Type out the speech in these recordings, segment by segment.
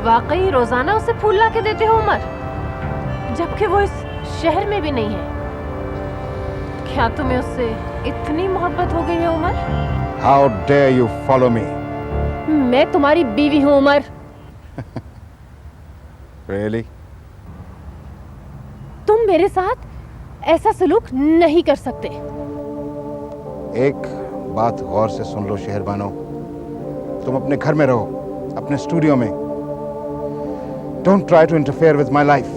वाकई रोजाना उसे फूल ला के देते हो उमर, जबकि वो इस शहर में भी नहीं है। क्या तुम्हें उससे इतनी मोहब्बत हो गई है Umar? How dare you follow me? मैं तुम्हारी बीवी हूँ उमर। Really? तुम मेरे साथ ऐसा सलूक नहीं कर सकते। एक बात गौर से सुन लो शहरबानो, तुम अपने घर में रहो, अपने स्टूडियो में। Don't try to interfere with my life.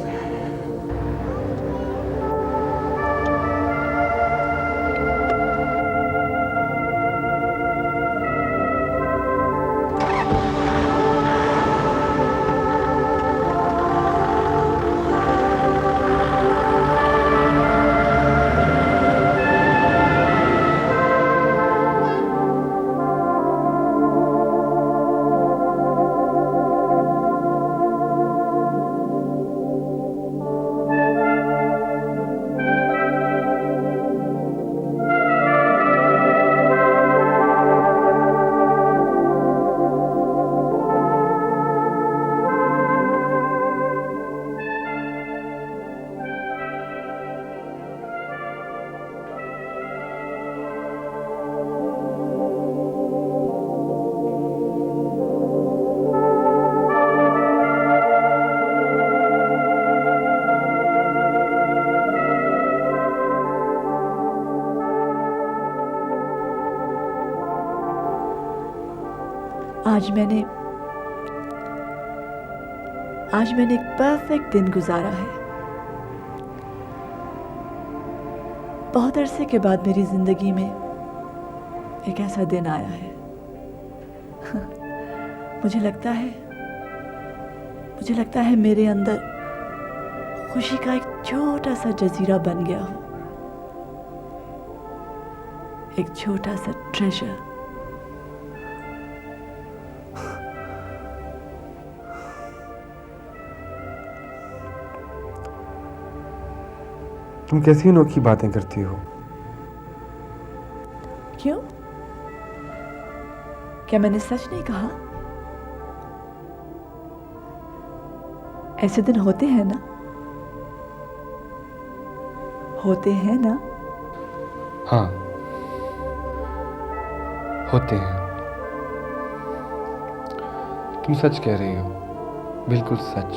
आज मैंने एक परफेक्ट दिन गुजारा है। बहुत अरसे के बाद मेरी जिंदगी में एक ऐसा दिन आया है। मुझे लगता है मेरे अंदर खुशी का एक छोटा सा जजीरा बन गया हो, एक छोटा सा ट्रेजर। तुम कैसी अनोखी बातें करती हो? क्यों? क्या मैंने सच नहीं कहा? ऐसे दिन होते हैं ना? होते हैं ना? हाँ, होते हैं। तुम सच कह रही हो, बिल्कुल सच।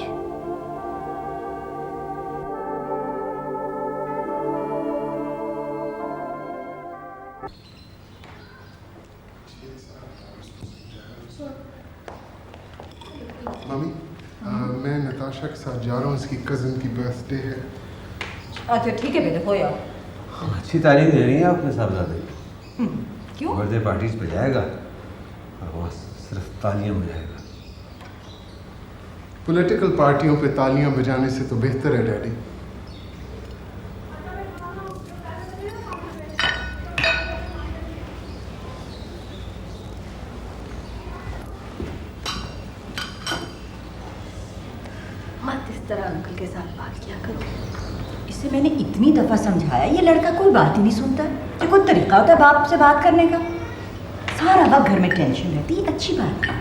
मामी, मैं नताशा के साथ जा रहा हूँ, इसकी कज़न की बर्थडे है। अच्छा ठीक है बेटा, हो आओ। अच्छी तालीम दे रही हैं आपने साहबजादे। क्यों? बर्थडे पार्टीज पे जाएगा और वहाँ सिर्फ तालियां बजाएगा। पॉलिटिकल पार्टियों पे तालियां बजाने से तो बेहतर है डैडी। मत इस तरह अंकल के साथ बात किया करो। इसे मैंने इतनी दफा समझाया, ये लड़का कोई बात ही नहीं सुनता। ये कोई तरीका होता है बाप से बात करने का? सारा वक्त घर में टेंशन रहती है, अच्छी बात है।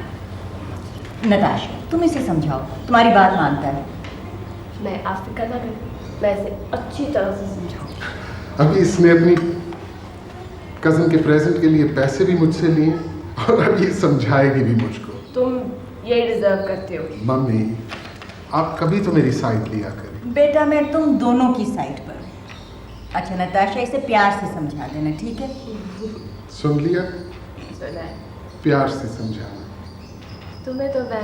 नताशा, तुम इसे समझाओ, तुम्हारी बात मानता है। मैं आप फिक्र ना करूँ, मैं इसे अच्छी तरह से समझाऊँ। अभी इसने अपनी कज़न के प्रेजेंट के लिए पैसे भी मुझसे लिए और अब ये समझाएगी भी मुझको। तुम ये डिजर्व करते हो। मम्मी, आप कभी तो मेरी साइड लिया करें। बेटा मैं तुम दोनों की साइड पर हूँ। अच्छा नताशा, इसे प्यार से समझा देना, ठीक है? सुन लिया? सुना है। प्यार से समझाना। तुम्हें तो मैं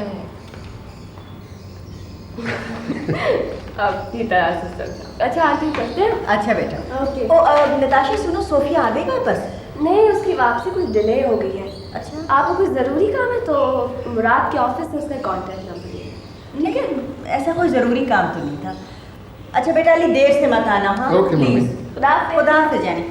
अपनी तरह से समझाऊँ। अच्छा आरती करते हैं? अच्छा बेटा। ओके। नताशा सुनो, सोफिया आ गई वापस? नहीं, उसकी वापसी कुछ डिले हो गई है। अच्छा। आपको कुछ ज़रूरी काम है तो मुराद के ऑफिस से उसका कांटेक्ट नंबर दिए। लेकिन ऐसा कोई ज़रूरी काम तो नहीं था। अच्छा बेटा अली, देर से मत आना। हाँ ओके, मम्मी। खुदा हाफिज़। खुदा हाफिज़ जानी।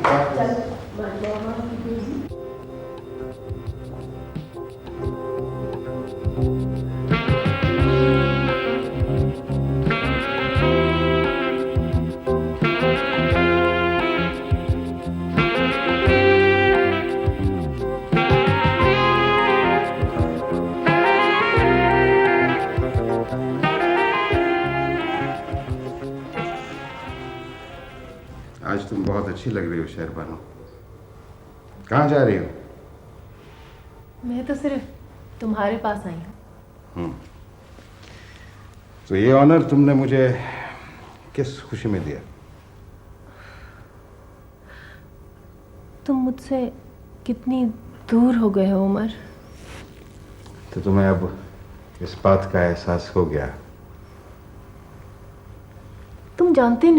तुम बहुत अच्छी लग रही हो शहरबानो। कहाँ जा रही हो? मैं तो सिर्फ तुम्हारे पास आई हूँ। तो ये ऑनर तुमने मुझे किस खुशी में दिया? तुम मुझसे कितनी दूर हो गए हो उमर। तो तुम्हें अब इस बात का एहसास हो गया? तुम जानते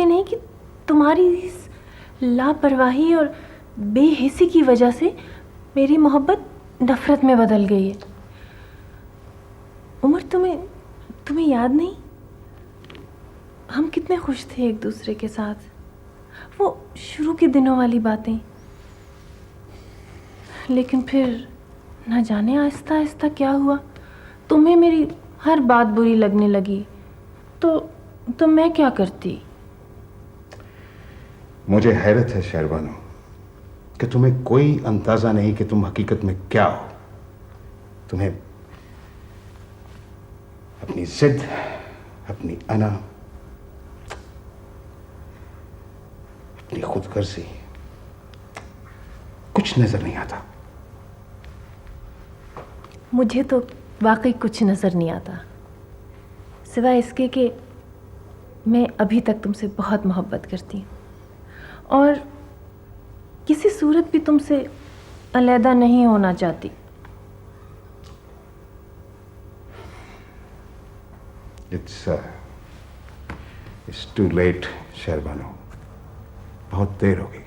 नहीं कि तुम्हारी इस लापरवाही और बेहिसी की वजह से मेरी मोहब्बत नफरत में बदल गई है। उमर, तुम्हें याद नहीं हम कितने खुश थे एक दूसरे के साथ? वो शुरू के दिनों वाली बातें। लेकिन फिर न जाने आहिस्ता आहिस्ता क्या हुआ, तुम्हें मेरी हर बात बुरी लगने लगी। तो मैं क्या करती? मुझे हैरत है शहरबानो कि तुम्हें कोई अंदाजा नहीं कि तुम हकीकत में क्या हो। तुम्हें अपनी जिद, अपनी अना, अपनी खुदगर्जी कुछ नजर नहीं आता। मुझे तो वाकई कुछ नजर नहीं आता, सिवाय इसके कि मैं अभी तक तुमसे बहुत मोहब्बत करती हूँ और किसी सूरत भी तुमसे अलहदा नहीं होना चाहती। It's too late, Shahrbano. बहुत देर हो गई।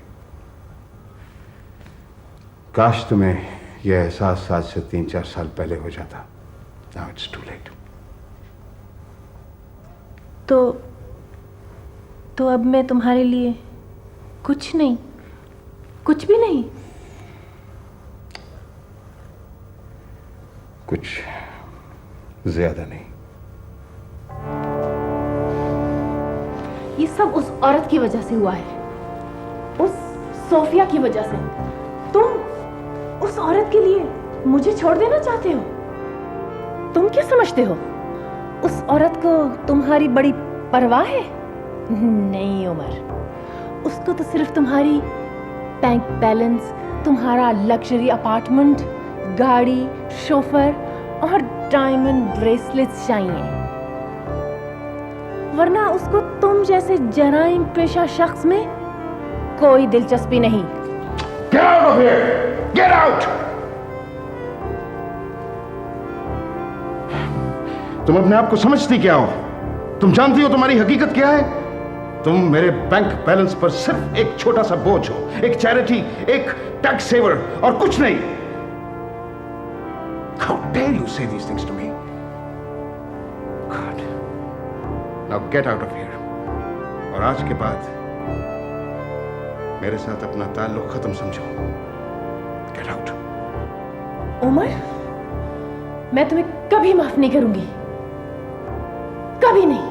काश तुम्हें यह एहसास आज से 3-4 साल पहले हो जाता। Now it's too late. तो अब मैं तुम्हारे लिए कुछ नहीं, कुछ भी नहीं। कुछ ज्यादा नहीं। ये सब उस औरत की वजह से हुआ है, उस सोफिया की वजह से। तुम उस औरत के लिए मुझे छोड़ देना चाहते हो? तुम क्या समझते हो उस औरत को तुम्हारी बड़ी परवाह है? नहीं उमर, उसको तो सिर्फ तुम्हारी बैंक बैलेंस, तुम्हारा लग्जरी अपार्टमेंट, गाड़ी, शोफर और डायमंड ब्रेसलेट्स चाहिए, वरना उसको तुम जैसे जराइम पेशा शख्स में कोई दिलचस्पी नहीं। Get out of here! Get out! तुम अपने आप को समझती क्या हो? तुम जानती हो तुम्हारी हकीकत क्या है? तुम मेरे बैंक बैलेंस पर सिर्फ एक छोटा सा बोझ हो, एक चैरिटी, एक टैक्स सेवर और कुछ नहीं। How dare you say these things to me? God. Now get out of here. और आज के बाद मेरे साथ अपना ताल्लुक खत्म समझो। Get out. उमर, मैं तुम्हें कभी माफ नहीं करूंगी, कभी नहीं।